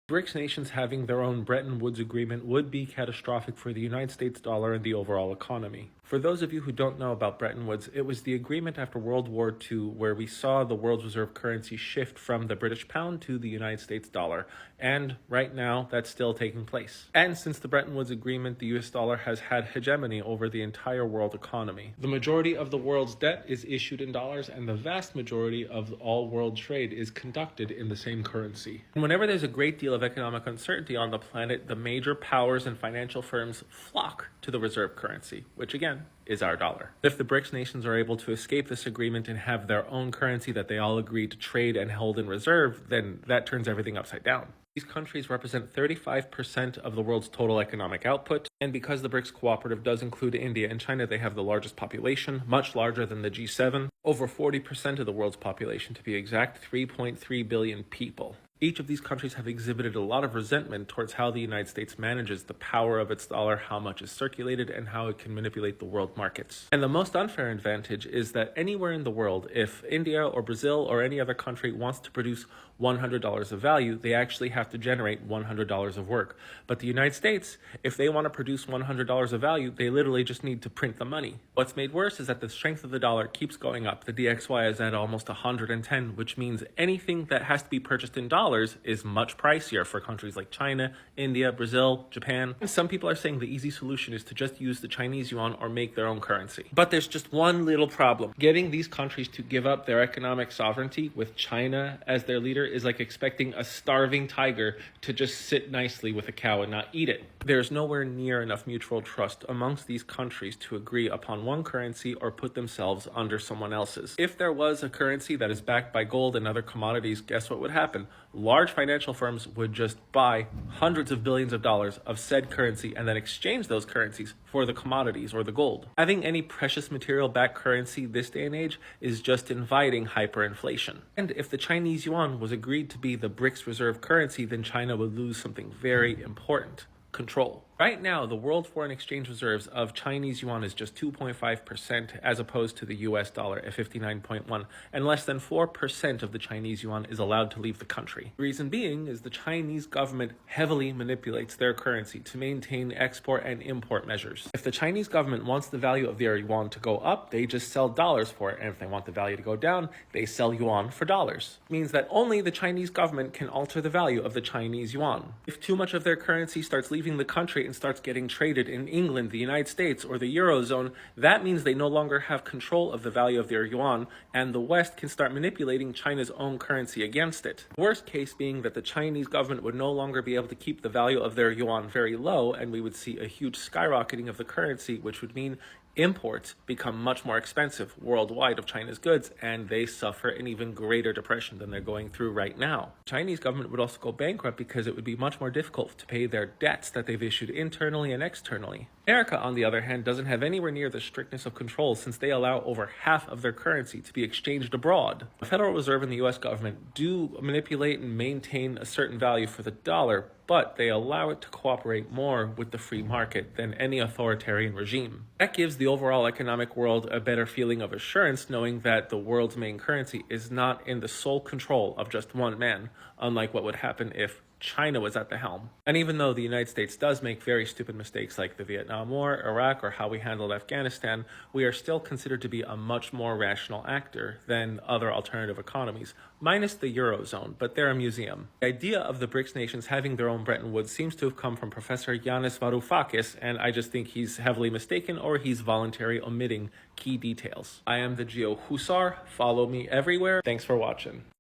BRICS nations having their own Bretton Woods agreement would be catastrophic for the United States dollar and the overall economy. For those of you who don't know about Bretton Woods, it was the agreement after World War II where we saw the world's reserve currency shift from the British pound to the United States dollar, and right now that's still taking place. And since the Bretton Woods agreement, the US dollar has had hegemony over the entire world economy. The majority of the world's debt is issued in dollars, and the vast majority of all world trade is conducted in the same currency. And whenever there's a great deal of economic uncertainty on the planet, the major powers and financial firms flock to the reserve currency, which again is our dollar. If the BRICS nations are able to escape this agreement and have their own currency that they all agree to trade and hold in reserve, then that turns everything upside down. These countries represent 35% of the world's total economic output, and because the BRICS cooperative does include India and China, they have the largest population, much larger than the G7, over 40% of the world's population to be exact, 3.3 billion people. Each of these countries have exhibited a lot of resentment towards how the United States manages the power of its dollar, how much is circulated, and how it can manipulate the world markets. And the most unfair advantage is that anywhere in the world, if India or Brazil or any other country wants to produce $100 of value, they actually have to generate $100 of work. But the United States, if they want to produce $100 of value, they literally just need to print the money. What's made worse is that the strength of the dollar keeps going up. The DXY is at almost 110, which means anything that has to be purchased in dollars is much pricier for countries like China, India, Brazil, Japan. And some people are saying the easy solution is to just use the Chinese yuan or make their own currency. But there's just one little problem. Getting these countries to give up their economic sovereignty with China as their leader is like expecting a starving tiger to just sit nicely with a cow and not eat it. There's nowhere near enough mutual trust amongst these countries to agree upon one currency or put themselves under someone else's. If there was a currency that is backed by gold and other commodities, guess what would happen? Large financial firms would just buy hundreds of billions of dollars of said currency and then exchange those currencies for the commodities or the gold. Having any precious material backed currency this day and age is just inviting hyperinflation. And if the Chinese yuan was agreed to be the BRICS reserve currency, then China would lose something very important: control. Right now, the world foreign exchange reserves of Chinese yuan is just 2.5% as opposed to the US dollar at 59.1, and less than 4% of the Chinese yuan is allowed to leave the country. The reason being is the Chinese government heavily manipulates their currency to maintain export and import measures. If the Chinese government wants the value of their yuan to go up, they just sell dollars for it, and if they want the value to go down, they sell yuan for dollars. It means that only the Chinese government can alter the value of the Chinese yuan. If too much of their currency starts leaving the country and starts getting traded in England, the United States, or the Eurozone, that means they no longer have control of the value of their yuan, and the West can start manipulating China's own currency against it. The worst case being that the Chinese government would no longer be able to keep the value of their yuan very low, and we would see a huge skyrocketing of the currency, which would mean imports become much more expensive worldwide of China's goods, and they suffer an even greater depression than they're going through right now. The Chinese government would also go bankrupt because it would be much more difficult to pay their debts that they've issued internally and externally. America, on the other hand, doesn't have anywhere near the strictness of control since they allow over half of their currency to be exchanged abroad. The Federal Reserve and the US government do manipulate and maintain a certain value for the dollar, but they allow it to cooperate more with the free market than any authoritarian regime. That gives the overall economic world a better feeling of assurance, knowing that the world's main currency is not in the sole control of just one man, unlike what would happen if China was at the helm. And even though the United States does make very stupid mistakes like the Vietnam War, Iraq, or how we handled Afghanistan, we are still considered to be a much more rational actor than other alternative economies, minus the Eurozone, but they're a museum. The idea of the BRICS nations having their own Bretton Woods seems to have come from Professor Yanis Varoufakis, and I just think he's heavily mistaken or he's voluntarily omitting key details. I am the Geo Hussar. Follow me everywhere. Thanks for watching.